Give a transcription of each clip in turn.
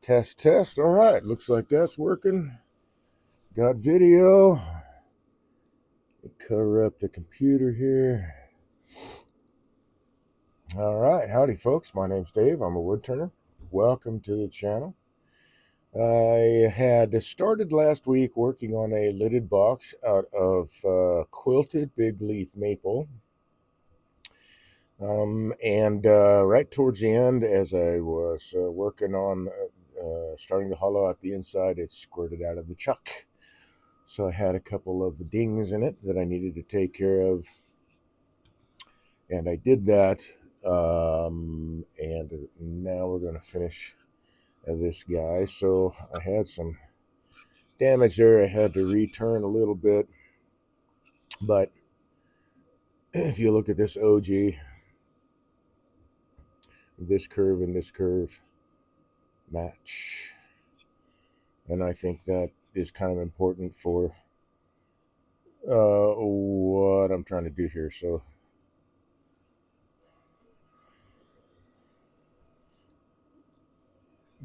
Test. All right, looks like that's working. Got video. Cover up the computer here. All right, howdy folks. My name's Dave. I'm a woodturner. Welcome to the channel. I had started last week working on a lidded box out of quilted big leaf maple. And right towards the end, as I was working on starting to hollow out the inside, it squirted out of the chuck. So I had a couple of dings in it that I needed to take care of. And I did that. And now we're going to finish this guy. So I had some damage there. I had to return a little bit. But if you look at this OG, this curve and this curve match. And I think that is kind of important for what I'm trying to do here. So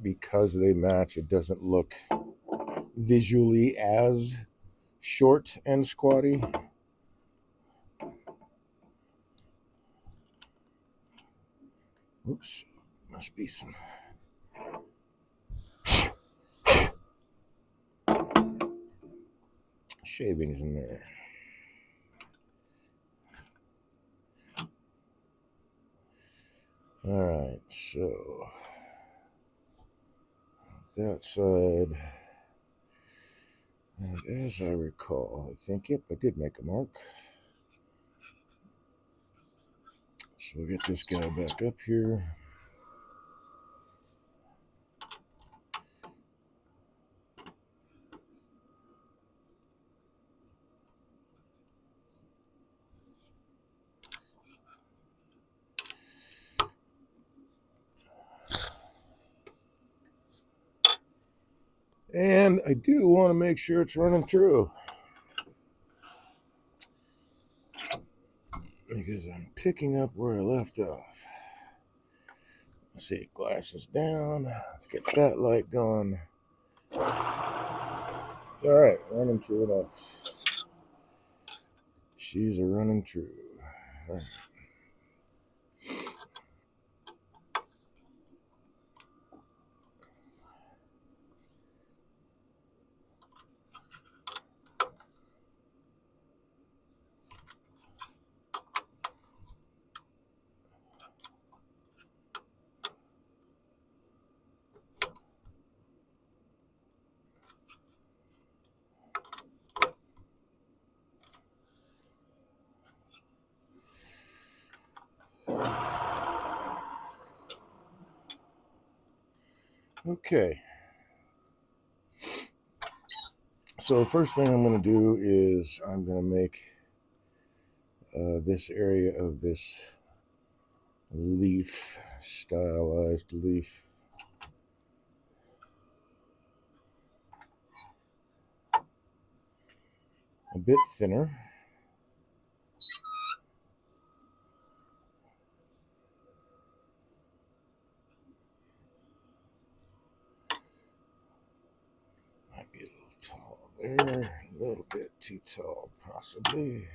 because they match, it doesn't look visually as short and squatty. Oops, must be some shavings in there. All right, so that side, and as I recall, I think, yep, I did make a mark. So we'll get this guy back up here. And I do want to make sure it's running true, because I'm picking up where I left off. Let's see, glasses down. Let's get that light going. All right, running true enough. She's a running true. All right. Okay. So the first thing I'm going to do is I'm going to make this area of this leaf, stylized leaf, a bit thinner. Might be a little tall there, a little bit too tall possibly.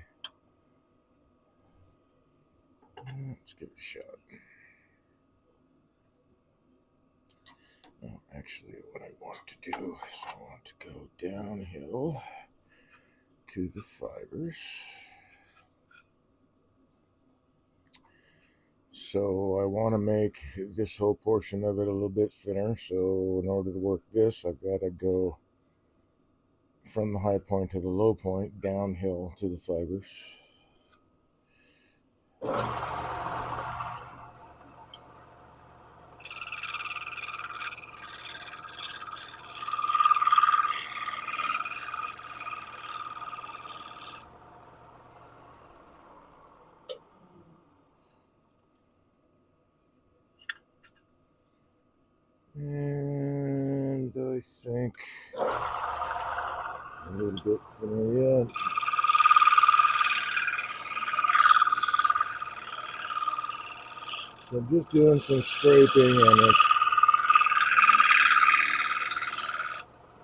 Let's give it a shot. Oh, actually, what I want to do is I want to go downhill to the fibers. So I want to make this whole portion of it a little bit thinner. So in order to work this, I've got to go from the high point to the low point, downhill to the fibers. And I think a little bit thinner yet. So I'm just doing some scraping on it.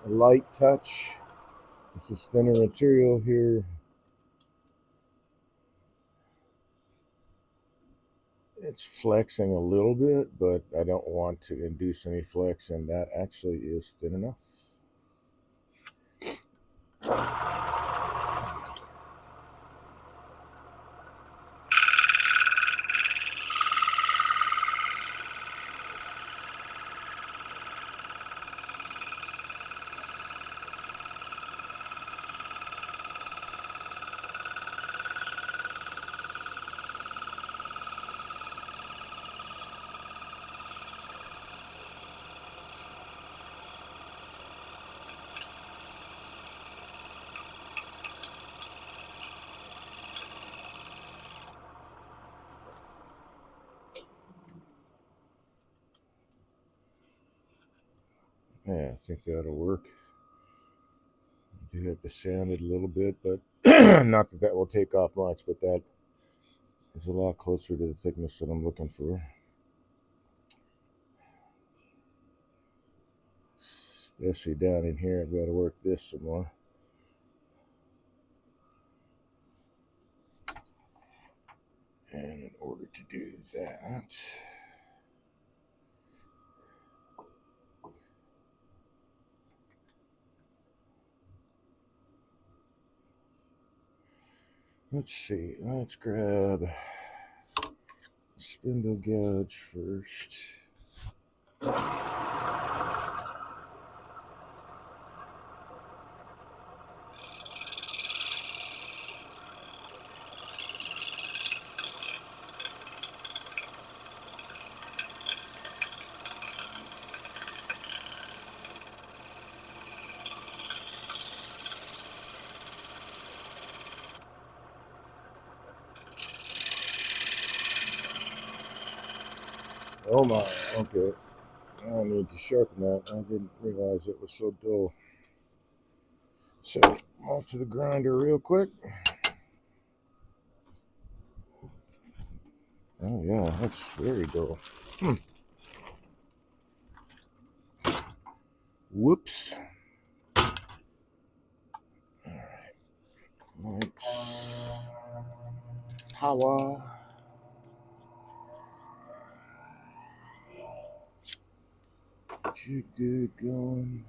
a light touch. This is thinner material here. It's flexing a little bit, but I don't want to induce any flex, and that actually is thin enough. Yeah, I think that'll work. I do have to sand it a little bit, but not that will take off much, but that is a lot closer to the thickness that I'm looking for. Especially down in here, I've got to work this some more. And in order to do that, let's see, let's grab the spindle gouge first. Oh my, okay. I need to sharpen that. I didn't realize it was so dull. So, off to the grinder real quick. Oh yeah, that's very dull. Whoops. Alright. Lights. Power. Good going.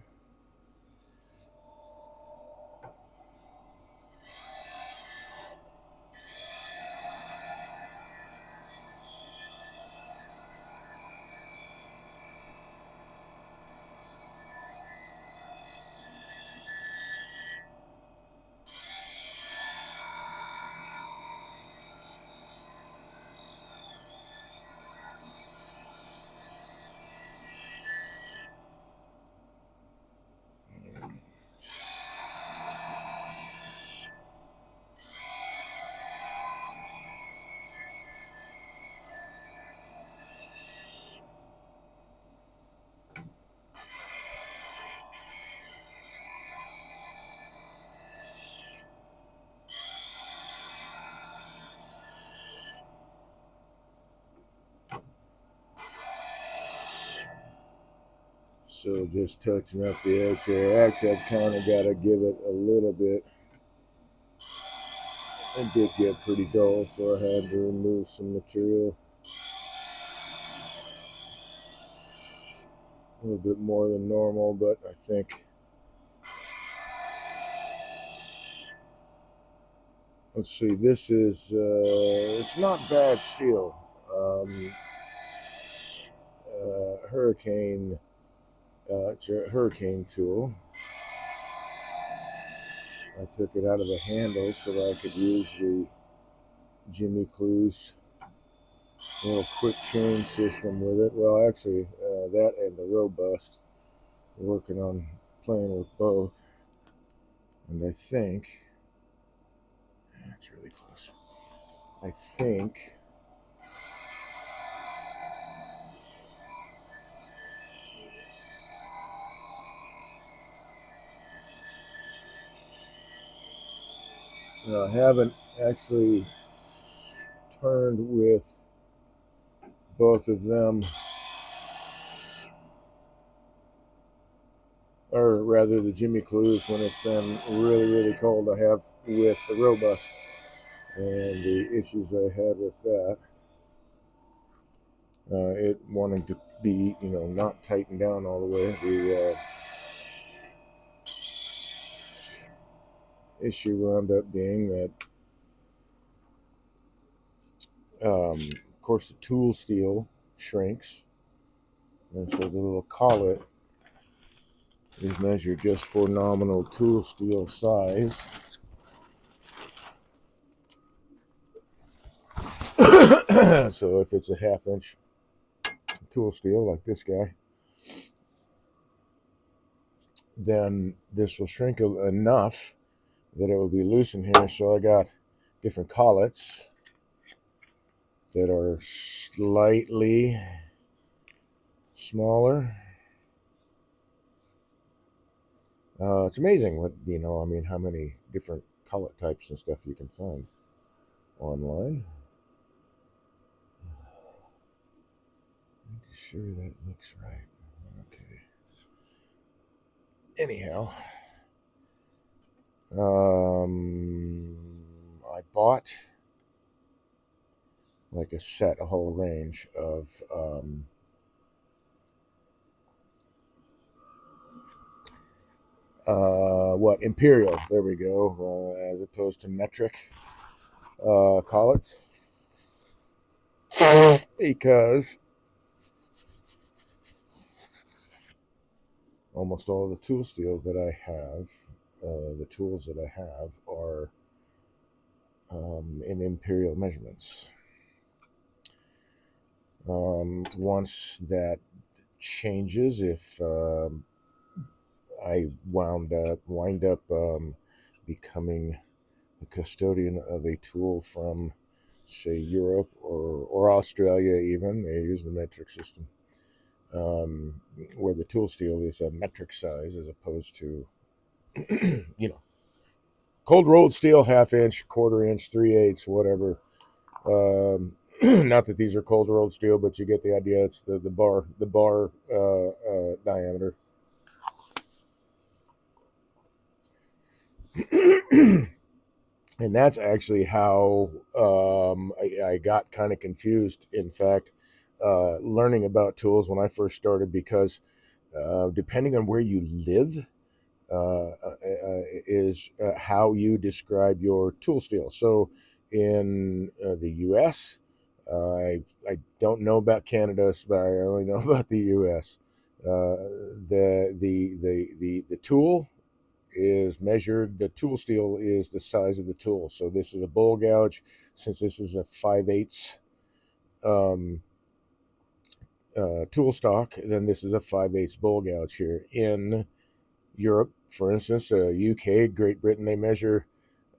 So just touching up the edge there. Actually, I've kind of got to give it a little bit. It did get pretty dull, so I had to remove some material. A little bit more than normal, but I think, let's see, this is, it's not bad steel. Hurricane, it's a hurricane tool. I took it out of the handle so that I could use the Jimmy Clues little quick change system with it. Well, actually, that and the robust. Working on playing with both, and I think that's really close. I think I haven't actually turned with both of them. or rather the Jimmy Clues when it's been really, really cold. I have with the Robust and the issues I had with that. It wanting to be, not tightened down all the way. The issue wound up being that, of course, the tool steel shrinks, and so the little collet is measured just for nominal tool steel size. So if it's a half-inch tool steel like this guy, then this will shrink enough that it will be loose in here. So I got different collets that are slightly smaller. It's amazing what, how many different collet types and stuff you can find online. Make sure that looks right. Okay. Anyhow, I bought like a whole range of imperial. There we go. As opposed to metric collets, because almost all the tool steel that I have, the tools that I have, are in imperial measurements. Once that changes, if I wind up becoming a custodian of a tool from, say, Europe or Australia, even they use the metric system, where the tool steel is a metric size as opposed to, cold rolled steel, half-inch, quarter-inch, 3/8, whatever. Not that these are cold rolled steel, but you get the idea. It's the bar diameter. And that's actually how I got kind of confused. In fact, learning about tools when I first started, because depending on where you live, is how you describe your tool steel. So in the U.S., I don't know about Canada, but I only know about the U.S. The tool is measured. The tool steel is the size of the tool. So this is a bowl gouge. Since this is a 5/8 tool stock, then this is a 5/8 bowl gouge here. In Europe, for instance, UK, Great Britain, they measure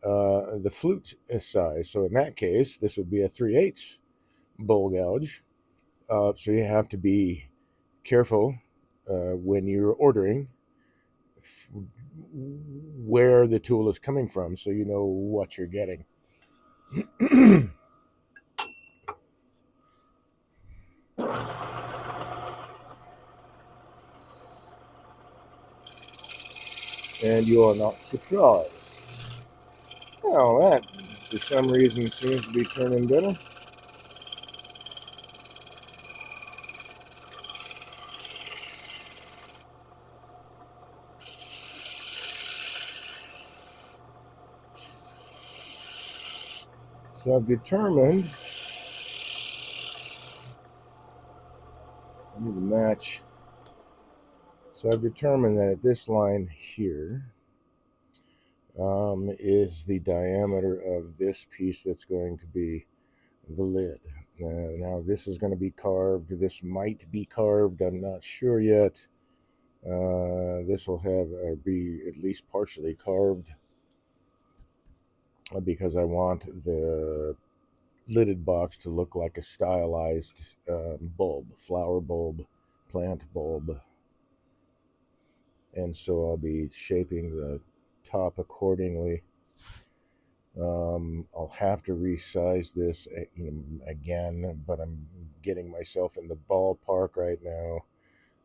the flute size. So in that case, this would be a 3/8 bowl gouge. So you have to be careful when you're ordering where the tool is coming from, so you know what you're getting. And you are not surprised. Now that, for some reason, seems to be turning better. So I've determined, I need to match. So I've determined that at this line here is the diameter of this piece that's going to be the lid. Now this is going to be carved. This might be carved. I'm not sure yet. This will have be at least partially carved because I want the lidded box to look like a stylized bulb, flower bulb, plant bulb. And so I'll be shaping the top accordingly. I'll have to resize this again, but I'm getting myself in the ballpark right now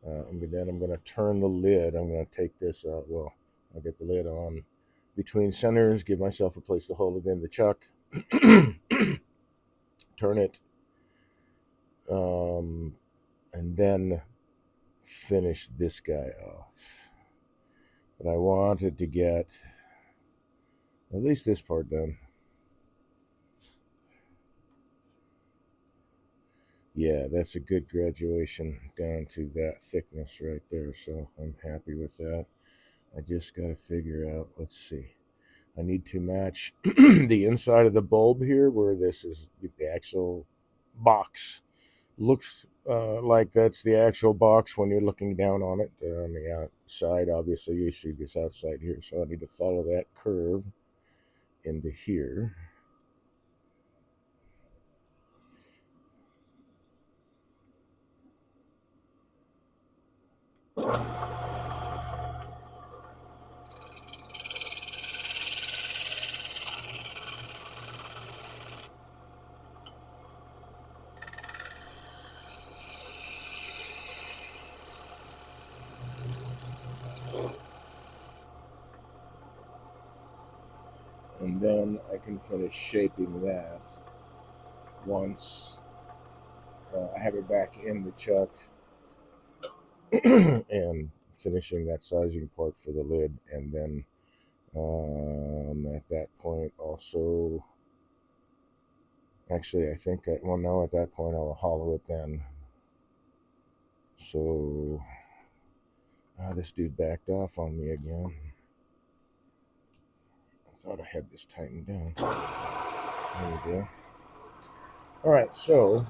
Then I'm going to turn the lid. I'm going to take this out. Well, I'll get the lid on between centers, give myself a place to hold it in the chuck, turn it, and then finish this guy off. But I wanted to get at least this part done. Yeah, that's a good graduation down to that thickness right there. So I'm happy with that. I just got to figure out, let's see. I need to match the inside of the bulb here where this is the actual box. Looks like that's the actual box when you're looking down on it. On the outside, obviously, you see this outside here. So I need to follow that curve into here. And then I can finish shaping that once I have it back in the chuck and finishing that sizing part for the lid. And then at that point also, actually I think, well no, at that point I'll hollow it then. So this dude backed off on me again. I thought I had this tightened down. There we go. All right, so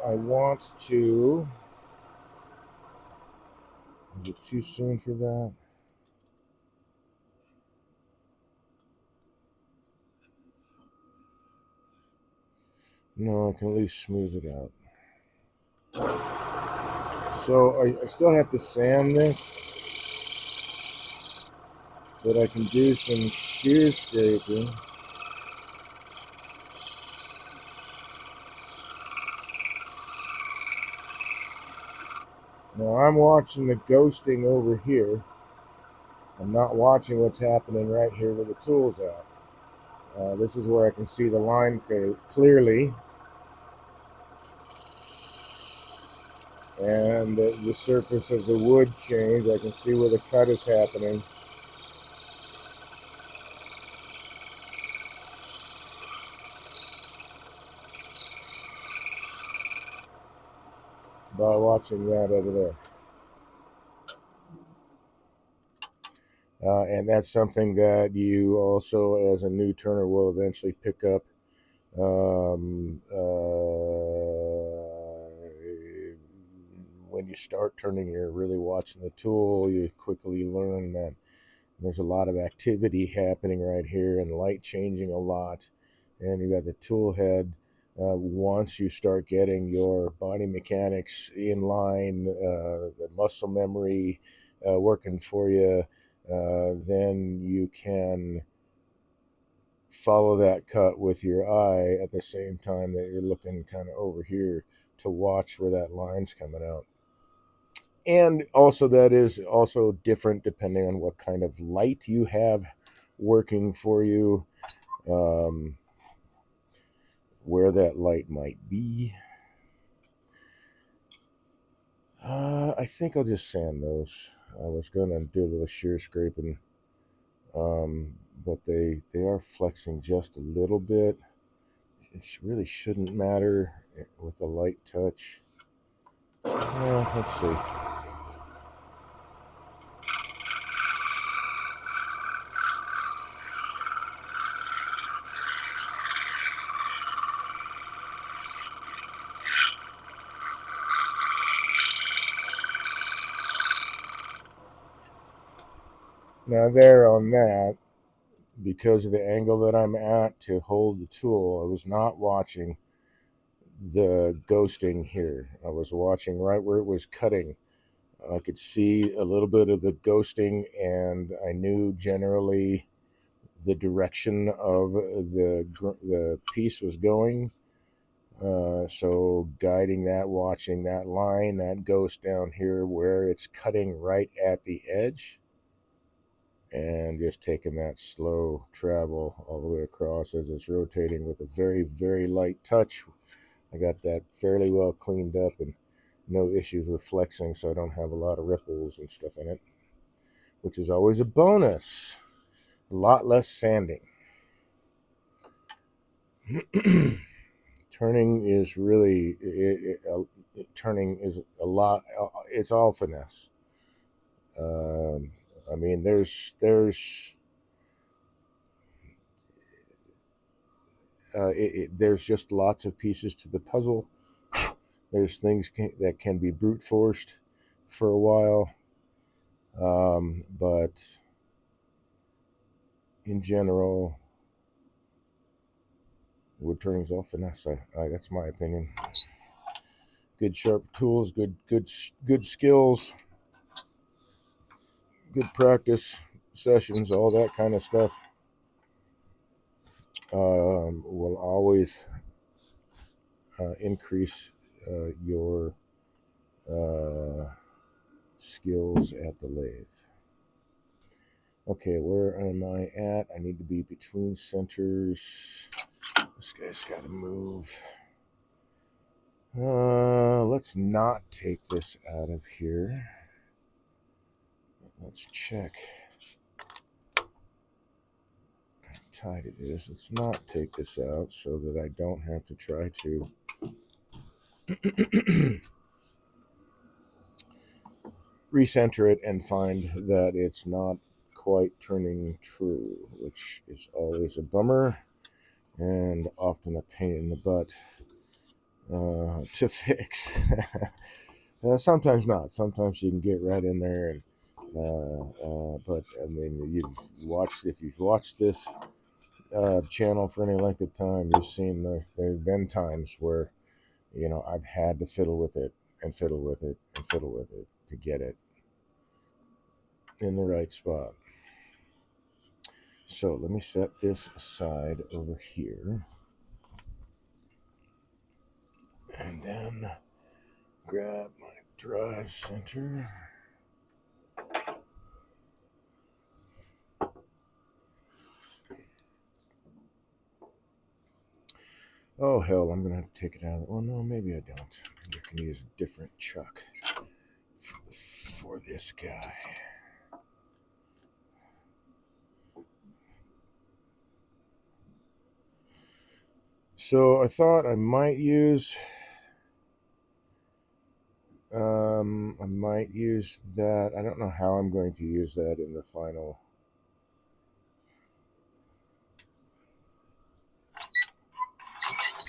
I want to. Is it too soon for that? No, I can at least smooth it out. So I still have to sand this, but I can do some shear scraping. Now I'm watching the ghosting over here. I'm not watching what's happening right here with the tools out. This is where I can see the line clearly. And the surface of the wood change, I can see where the cut is happening. By watching that over there. And that's something that you also, as a new turner, will eventually pick up. When you start turning, you're really watching the tool. You quickly learn that there's a lot of activity happening right here and light changing a lot. And you got the tool head. Once you start getting your body mechanics in line, the muscle memory working for you, then you can follow that cut with your eye at the same time that you're looking kind of over here to watch where that line's coming out. And also, that is also different depending on what kind of light you have working for you, where that light might be. I think I'll just sand those. I was going to do a little shear scraping, but they are flexing just a little bit. It really shouldn't matter with a light touch. Let's see. Now there on that, because of the angle that I'm at to hold the tool, I was not watching the ghosting here. I was watching right where it was cutting. I could see a little bit of the ghosting, and I knew generally the direction of the piece was going. So guiding that, watching that line, that ghost down here where it's cutting right at the edge, and just taking that slow travel all the way across as it's rotating with a very, very light touch. I got that fairly well cleaned up and no issues with flexing, so I don't have a lot of ripples and stuff in it, which is always a bonus. A lot less sanding. Turning is really turning is a lot. It's all finesse. I mean, there's just lots of pieces to the puzzle. There's things that can be brute forced for a while, but in general, wood turning's all finesse. That's my opinion. Good sharp tools, good skills, good practice sessions, all that kind of stuff will always increase your skills at the lathe. Okay, where am I at? I need to be between centers. This guy's got to move. Let's not take this out of here. Let's check how tight it is. Let's not take this out so that I don't have to try to recenter it and find that it's not quite turning true, which is always a bummer and often a pain in the butt to fix. Sometimes not. Sometimes you can get right in there, and but I mean, if you've watched this channel for any length of time, you've seen there've been times where I've had to fiddle with it and fiddle with it and fiddle with it to get it in the right spot. So let me set this aside over here, and then grab my drive center. Oh hell, I'm gonna have to take it out. Oh no, maybe I don't. Maybe I can use a different chuck for this guy. So I thought I might use that. I don't know how I'm going to use that in the final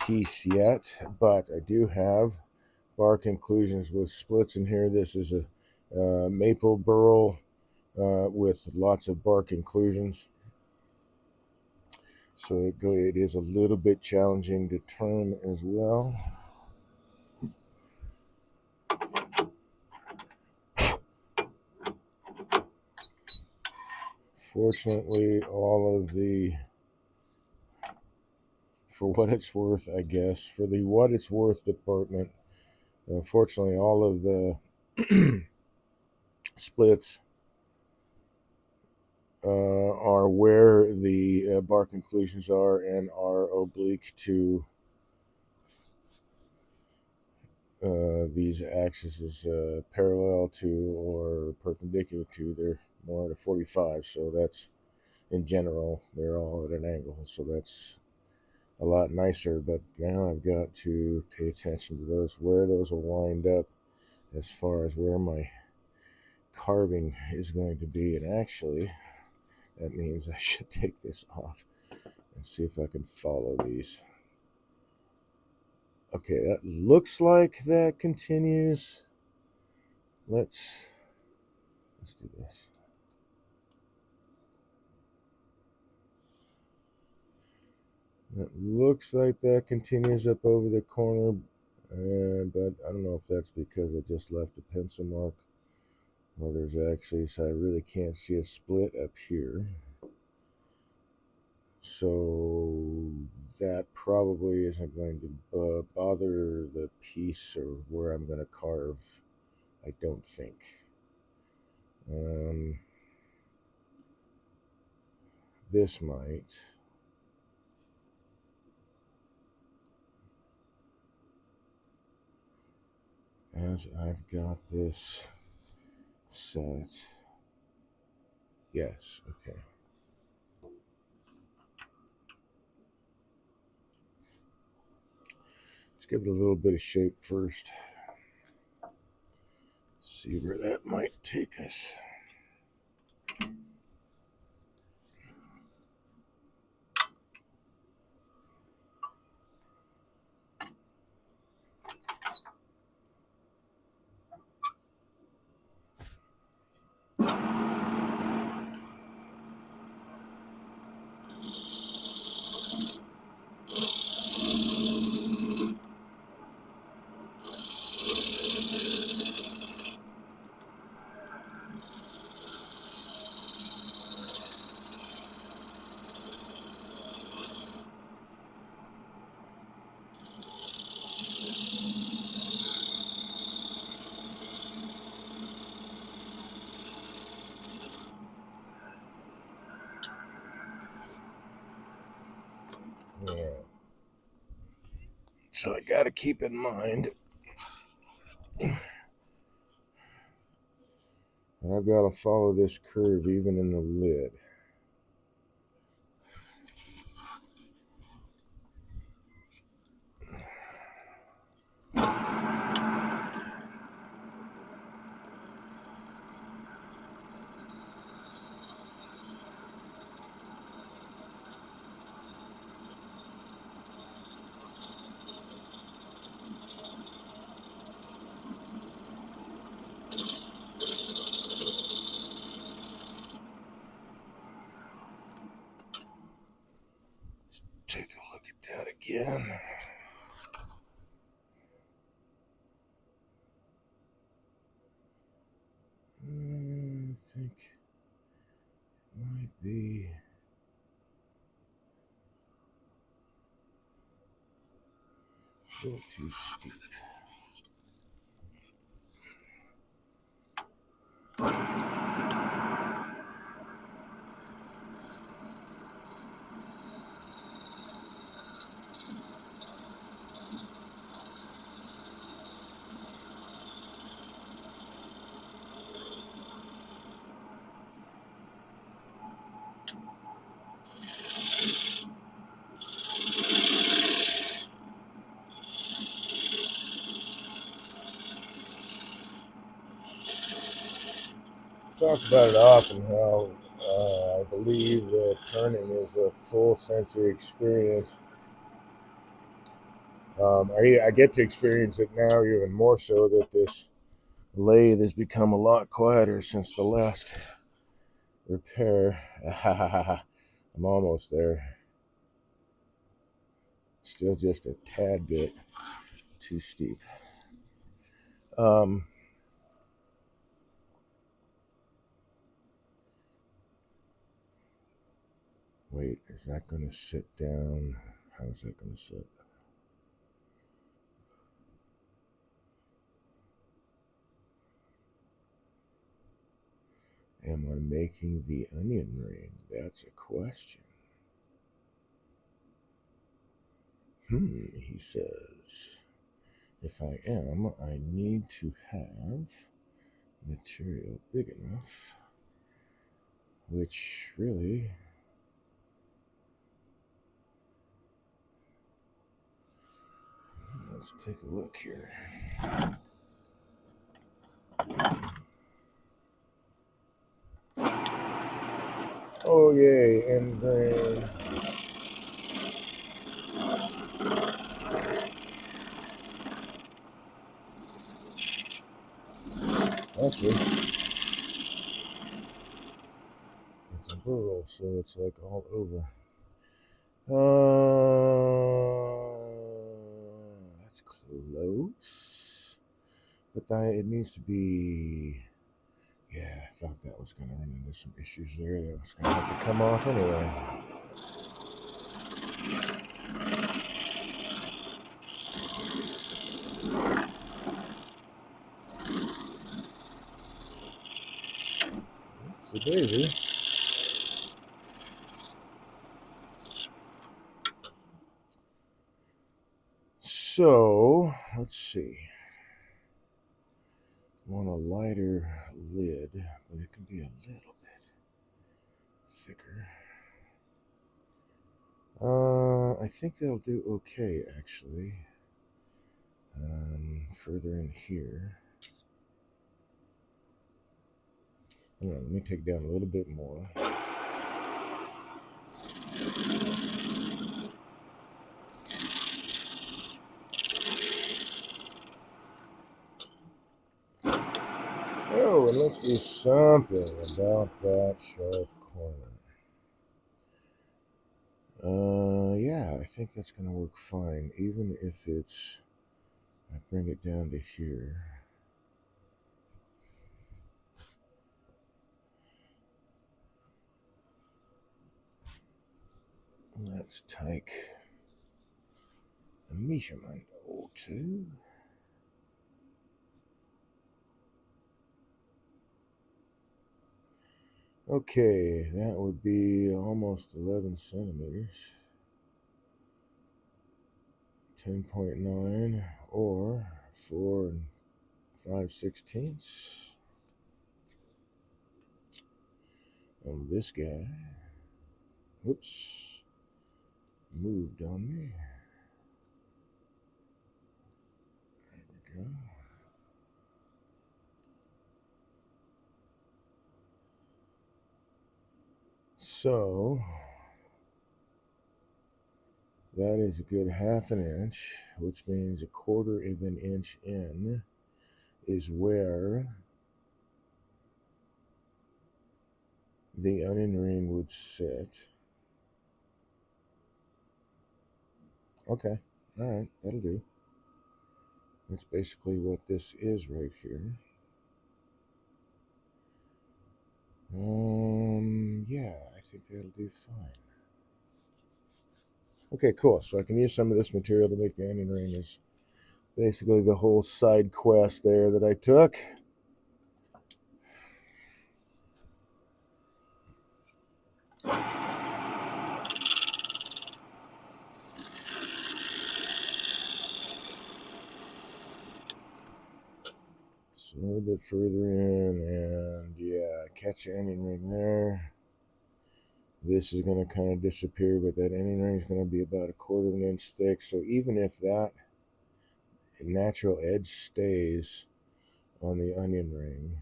piece yet, but I do have bark inclusions with splits in here. This is a maple burl with lots of bark inclusions. So it is a little bit challenging to turn as well. Fortunately, all of the, for what it's worth, I guess, for the what it's worth department, fortunately, all of the splits are where the bark inclusions are and are oblique to these axes, parallel to or perpendicular to. They're more at a 45, so that's, in general, they're all at an angle, so that's a lot nicer. But now I've got to pay attention to those, where those will wind up as far as where my carving is going to be. And actually, that means I should take this off and see if I can follow these. Okay, that looks like that continues. Let's do this. That looks like that continues up over the corner, but I don't know if that's because I just left a pencil mark, or there's actually, so I really can't see a split up here. So that probably isn't going to bother the piece or where I'm going to carve, I don't think. This might. As I've got this set. Yes, okay. Let's give it a little bit of shape first. See where that might take us. Yeah. So I got to keep in mind, and I've got to follow this curve even in the lid. Take a look at that again. I think it might be a little too steep. Talk about it often how I believe that turning is a full sensory experience. I get to experience it now even more so that this lathe has become a lot quieter since the last repair. I'm almost there. Still just a tad bit too steep. Wait, is that going to sit down? How is that going to sit? Am I making the onion ring? That's a question. He says. If I am, I need to have material big enough, which really, let's take a look here. Oh, yay, and then actually, it's a burl, so it's like all over. That's close, but it needs to be. Yeah, I thought that was going to run into some issues there. That was going to have to come off anyway. It's a daisy. So, let's see. I want a lighter lid, but it can be a little bit thicker. I think that'll do okay, actually. Further in here. Hold on, let me take down a little bit more. Oh, and let's do something about that sharp corner. Yeah, I think that's going to work fine, even if I bring it down to here. Let's take a measurement or two. Okay, that would be almost 11 centimeters. 10.9 or 4 5/16. And this guy, whoops, moved on me. There we go. So that is a good half an inch, which means 1/4 of an inch in is where the onion ring would sit. Okay, all right, that'll do. That's basically what this is right here. Yeah, I think that'll do fine. Okay, cool. So I can use some of this material to make the onion ring. Is basically the whole side quest there that I took. So a little bit further in, and yeah, catch the onion ring there. This is going to kind of disappear, but that onion ring is going to be about 1/4 of an inch thick. So even if that natural edge stays on the onion ring,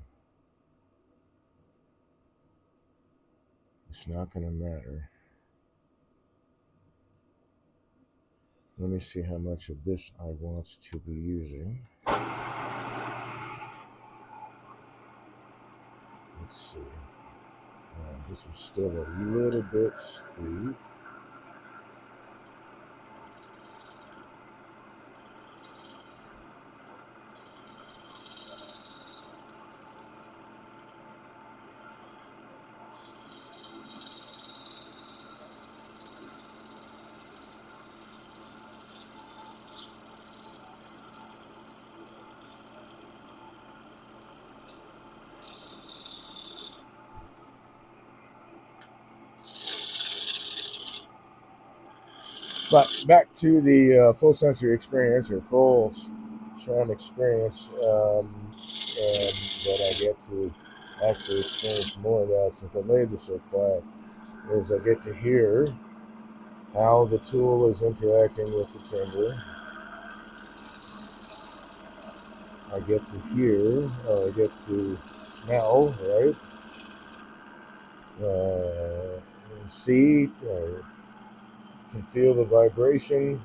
it's not going to matter. Let me see how much of this I want to be using. Let's see. This is still a little bit steep. But back to the full sensory experience or full sound experience, and that I get to actually experience more of that since I made this so quiet, is I get to hear how the tool is interacting with the timber. I get to hear, or I get to smell, right? See, can feel the vibration.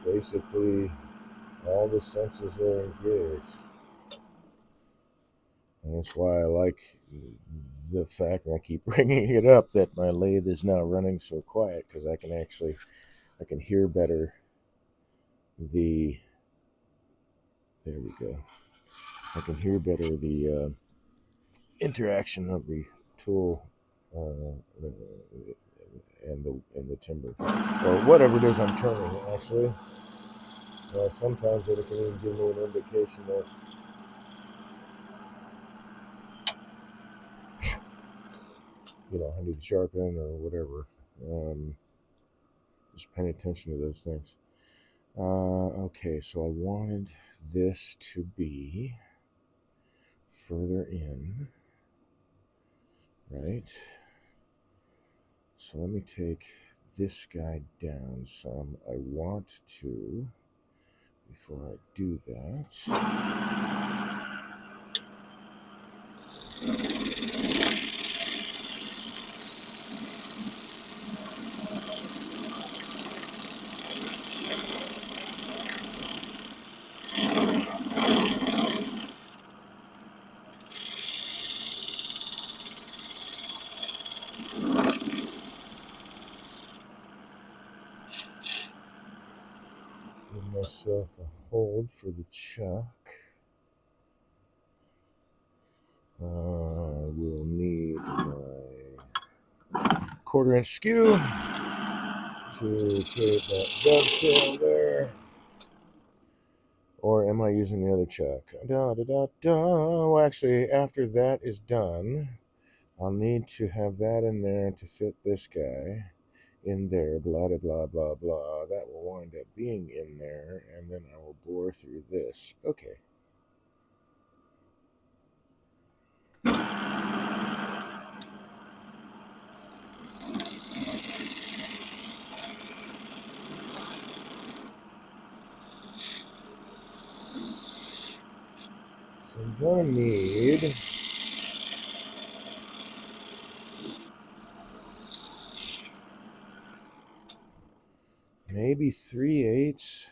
Basically, all the senses are engaged. And that's why I like the fact, and I keep bringing it up, that my lathe is now running so quiet, because I can hear better there we go. I can hear better the interaction of the tool in the timber, or whatever it is I'm turning. Actually, sometimes it can even give me an indication that I need to sharpen or whatever. Just paying attention to those things. Okay, so I wanted this to be further in, right? So let me take this guy down some. I want to, before I do that, give myself a hold for the chuck. We'll need my 1/4 inch skew to create that dovetail there. Or am I using the other chuck? Well, actually, after that is done, I'll need to have that in there to fit this guy in there, blah, blah, blah, blah, blah. That will wind up being in there, and then I will bore through this. Okay. So I'm going to need maybe 3/8.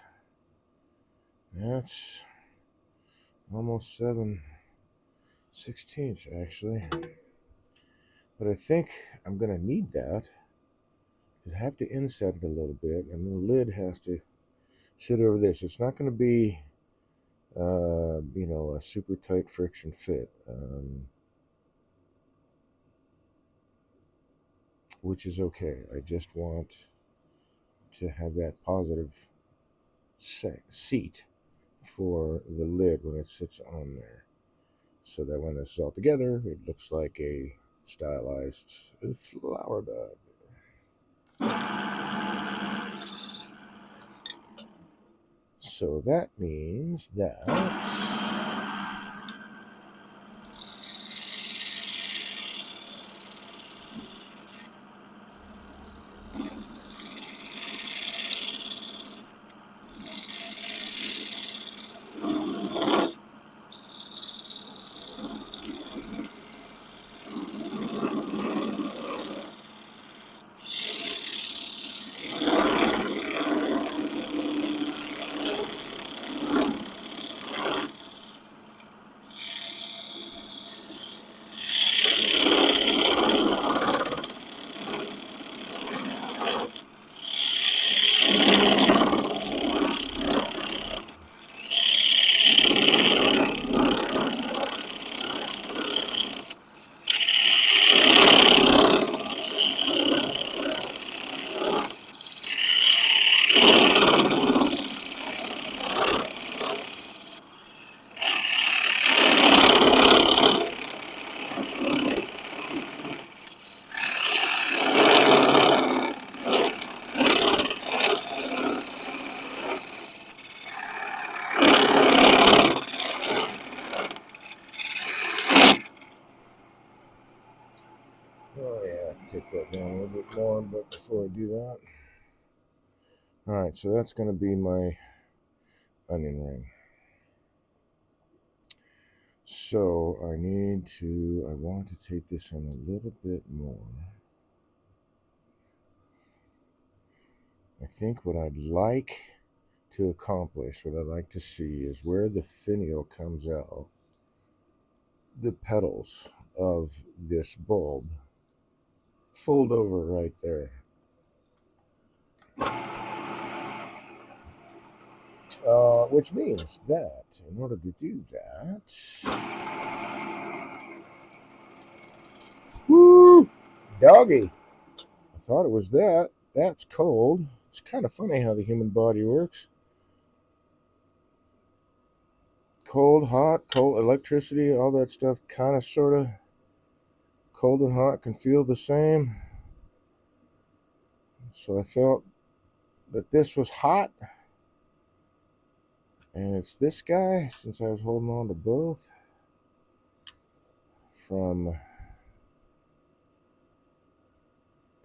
That's almost 7/16 actually. But I think I'm going to need that because I have to inset it a little bit, and the lid has to sit over this. It's not going to be, a super tight friction fit, which is okay. I just want to have that positive seat for the lid when it sits on there, so that when this is all together, it looks like a stylized flower bud. So that means that take that down a little bit more, but before I do that, all right, so that's going to be my onion ring. So I want to take this in a little bit more. I think what I'd like to accomplish, what I'd like to see, is where the finial comes out, the petals of this bulb fold over right there. Which means that in order to do that, woo, doggy, thought it was that. That's cold. It's kind of funny how the human body works. Cold, hot, cold, electricity, all that stuff kind of sort of cold and hot can feel the same. So I felt that this was hot, and it's this guy, since I was holding on to both, from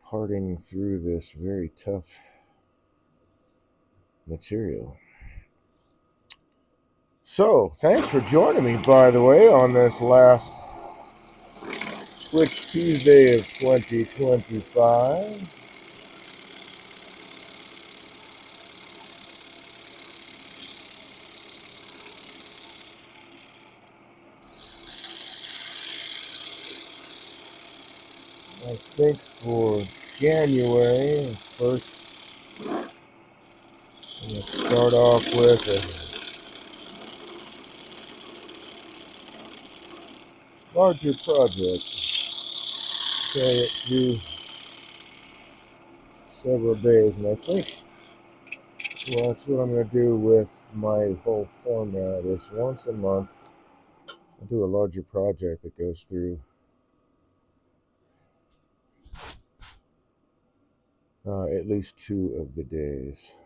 parting through this very tough material. So, thanks for joining me, by the way, on this last Twitch Tuesday of 2025. I think for January 1st, I'm going to start off with a larger project. Carry it through several days, and I think, well, that's what I'm going to do with my whole format. Is once a month, I do a larger project that goes through at least 2 of the days.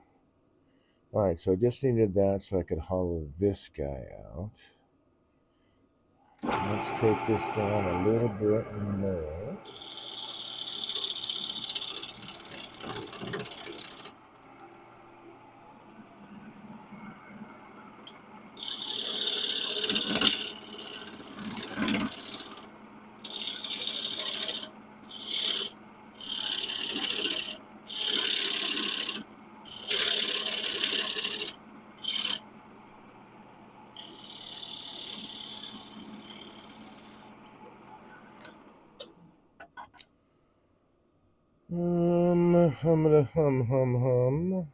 All right, so I just needed that so I could hollow this guy out. Let's take this down a little bit more. Hum.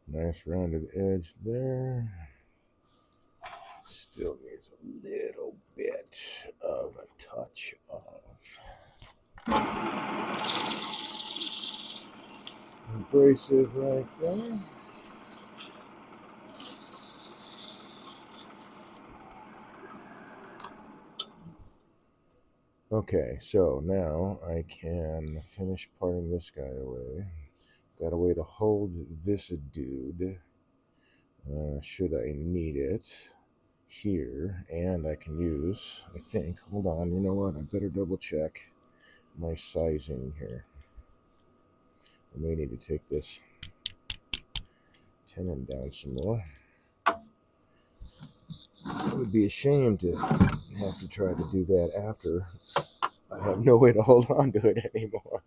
Nice rounded edge there. Still needs a little bit of a touch of abrasive right there. Okay, so now I can finish parting this guy away. Got a way to hold this dude, should I need it, here, and I can use, I think, hold on, you know what, I better double check my sizing here. I may need to take this tenon down some more. It would be a shame to have to try to do that after I have no way to hold on to it anymore.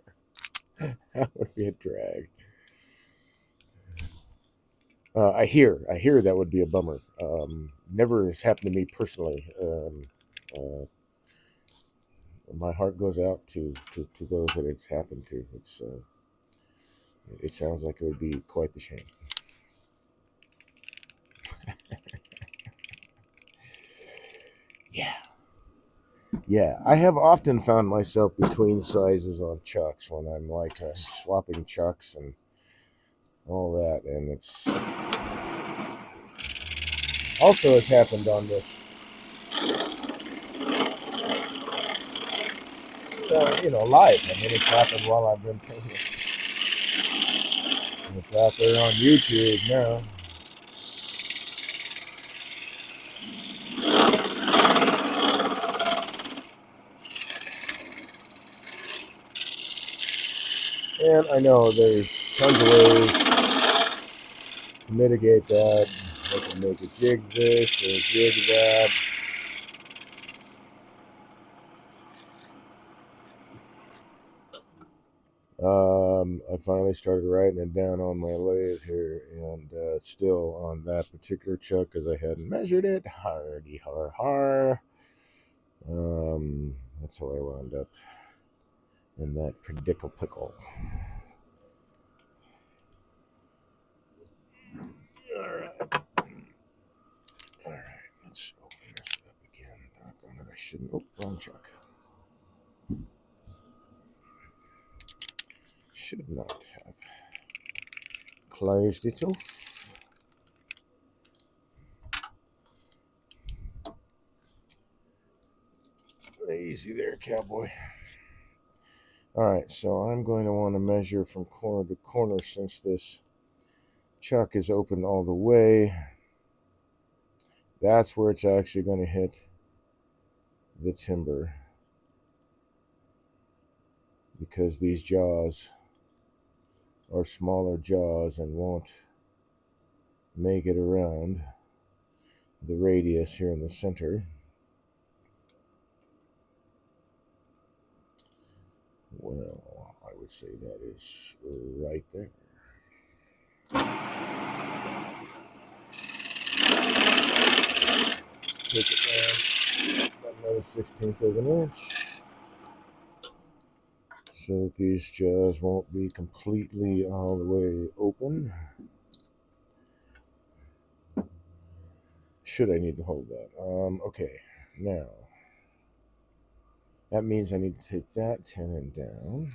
That would be a drag. I hear that would be a bummer. Never has happened to me personally. My heart goes out to those that it's happened to. It sounds like it would be quite the shame. Yeah. I have often found myself between sizes on chucks when I'm like swapping chucks and all that, and it's also has happened on this. Live. I mean, it's happened while I've been painting. And it's out there on YouTube now. And I know there's tons of ways to mitigate that. I can make a jig this or a jig that. I finally started writing it down on my lathe here, and still on that particular chuck because I hadn't measured it. Hardy har har. That's how I wound up in that predickle pickle. All right, let's open this up again. Doggone it, I shouldn't. Oh, wrong chuck. Should not have closed it off. Easy there, cowboy. All right, so I'm going to want to measure from corner to corner since this chuck is open all the way. That's where it's actually going to hit the timber, because these jaws are smaller jaws and won't make it around the radius here in the center. Well, I would say that is right there. Take it down another 1/16 of an inch so that these jaws won't be completely all the way open. Should I need to hold that? Okay, now that means I need to take that tenon down.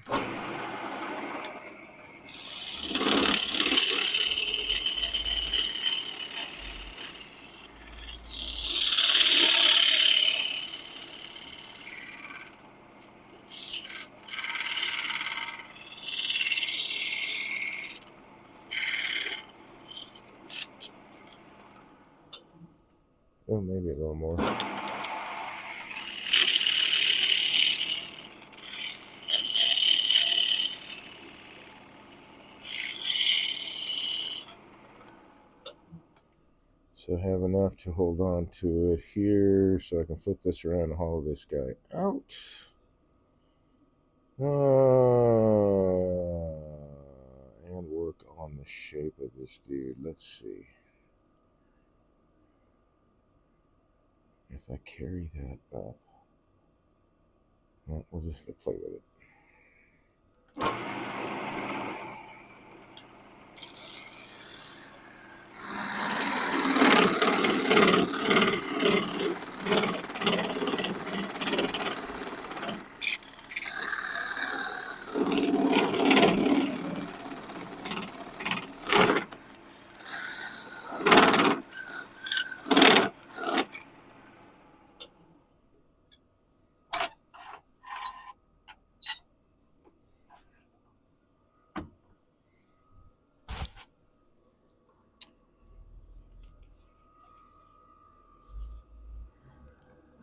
Oh, maybe a little more. So I have enough to hold on to it here so I can flip this around and hollow this guy out. And work on the shape of this dude. Let's see. If I carry that up, well, we'll just play with it.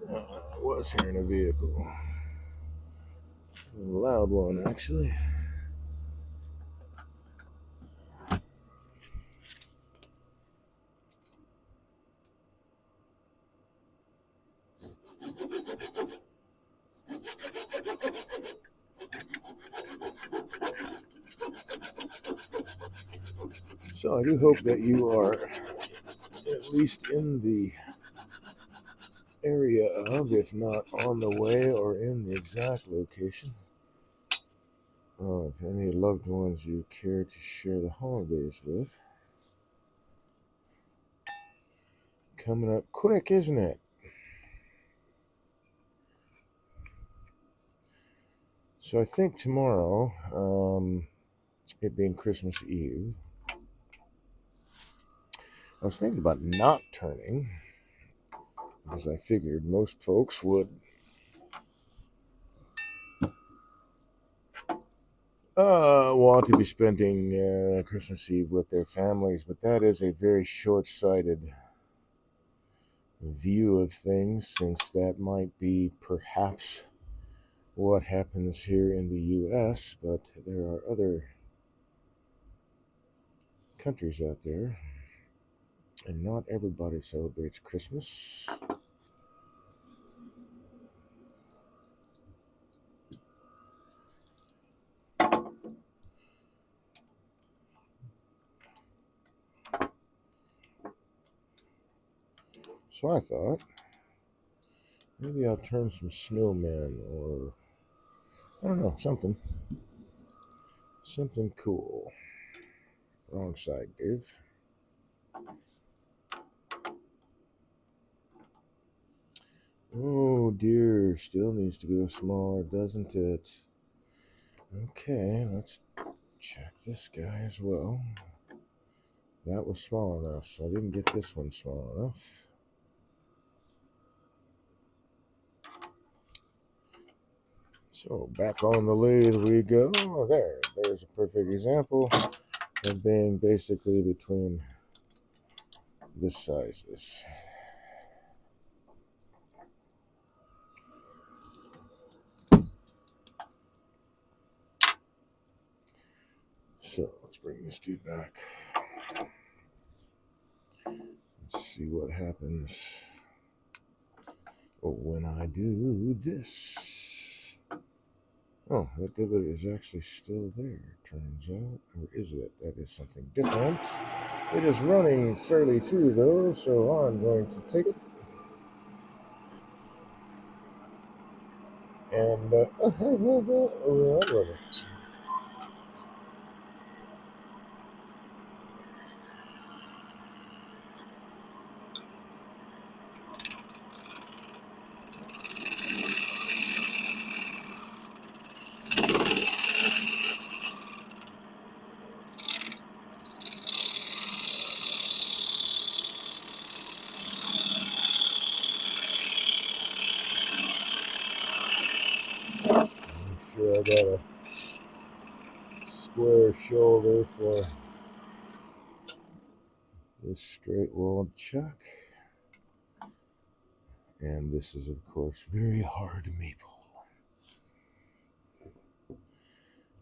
I was here in a vehicle. A loud one, actually. So I do hope that you are at least in the area of, if not on the way or in the exact location, of any loved ones you care to share the holidays with. Coming up quick, isn't it? So I think tomorrow, it being Christmas Eve, I was thinking about not turning, because I figured most folks would want to be spending Christmas Eve with their families, but that is a very short-sighted view of things, since that might be perhaps what happens here in the U.S., but there are other countries out there, and not everybody celebrates Christmas. So I thought, maybe I'll turn some snowmen or I don't know, something cool. Wrong side, Dave. Oh dear, still needs to go smaller, doesn't it? Okay, let's check this guy as well. That was small enough, so I didn't get this one small enough. So back on the lathe we go. Oh, there's a perfect example of being basically between the sizes. So let's bring this dude back. Let's see what happens when I do this. Oh, that divot is actually still there, turns out. Or is it? That is something different. It is running fairly true, though, so I'm going to take it. And, run with it. I'm sure I got a square shoulder for this straight walled chuck. And this is, of course, very hard maple.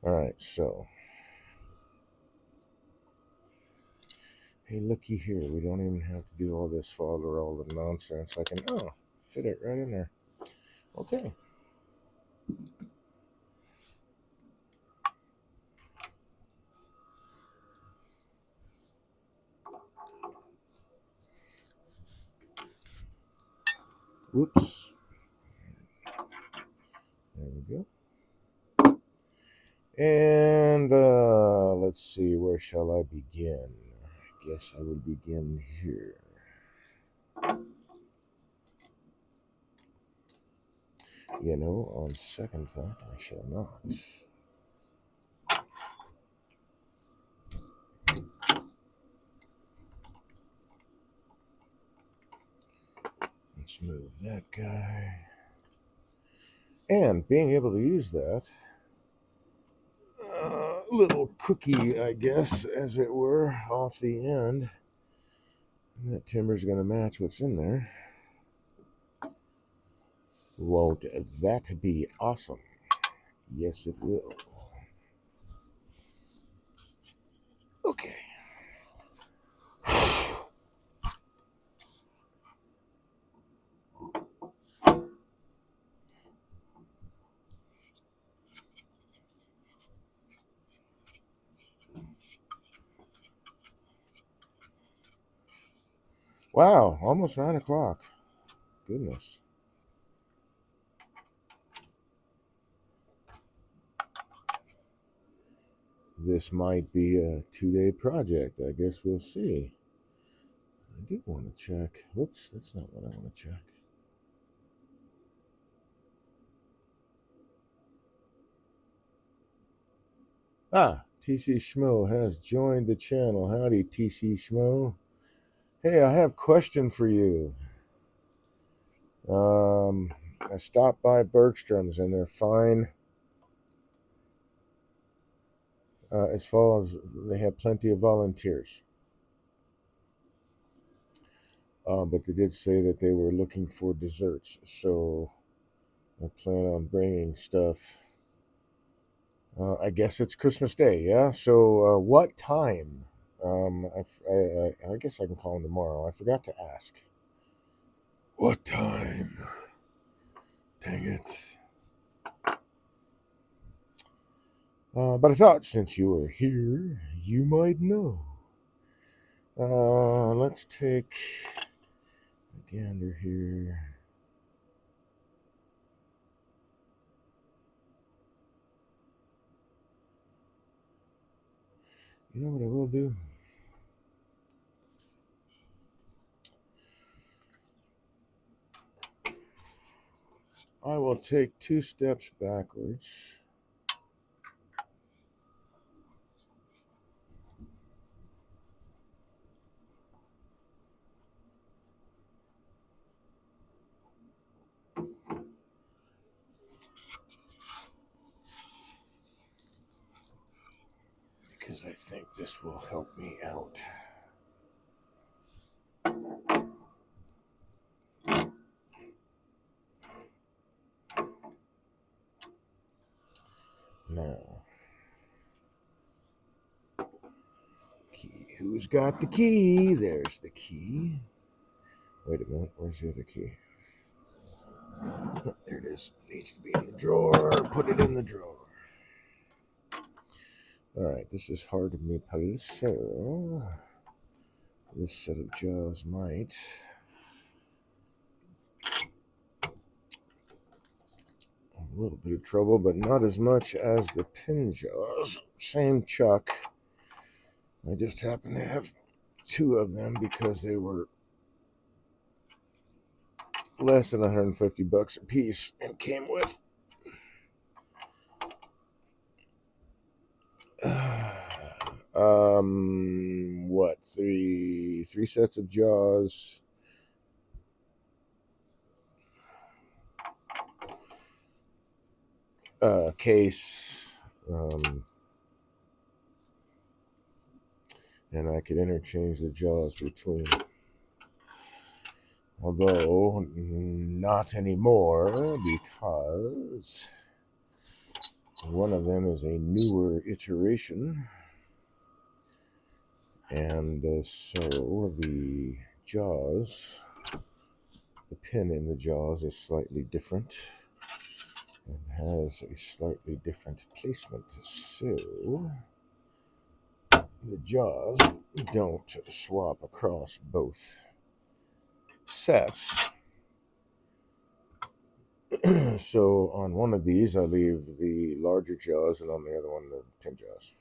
Alright, so. Hey, looky here. We don't even have to do all this follow the nonsense. I can, fit it right in there. Okay. Whoops. There we go. And let's see, where shall I begin? I guess I will begin here. You know, on second thought, I shall not. Let's move that guy. And being able to use that little cookie, I guess, as it were, off the end. That timber's going to match what's in there. Won't that be awesome? Yes, it will. Okay. Wow, almost 9 o'clock. Goodness. This might be a 2-day project. I guess we'll see. I do want to check. Whoops, that's not what I want to check. TC Schmo has joined the channel. Howdy, TC Schmo. Hey, I have a question for you. I stopped by Bergstrom's and they're fine. As far as they have plenty of volunteers. But they did say that they were looking for desserts, so I plan on bringing stuff. I guess it's Christmas Day, yeah? So what time? I guess I can call them tomorrow. I forgot to ask. What time? Dang it. But I thought since you were here, you might know. Let's take a gander here. You know what I will do? I will take 2 steps backwards. Because I think this will help me out. Now, key. Who's got the key? There's the key. Wait a minute. Where's the other key? There it is. Needs to be in the drawer. Put it in the drawer. Alright, this is hard to me pull, so this set of jaws might a little bit of trouble, but not as much as the pin jaws. Same chuck. I just happen to have 2 of them because they were less than $150 a piece and came with what, three sets of jaws, case, and I could interchange the jaws between. Although not anymore, because one of them is a newer iteration, and so the jaws, the pin in the jaws is slightly different and has a slightly different placement, so the jaws don't swap across both sets. So on one of these I leave the larger jaws, and on the other one the tin jaws.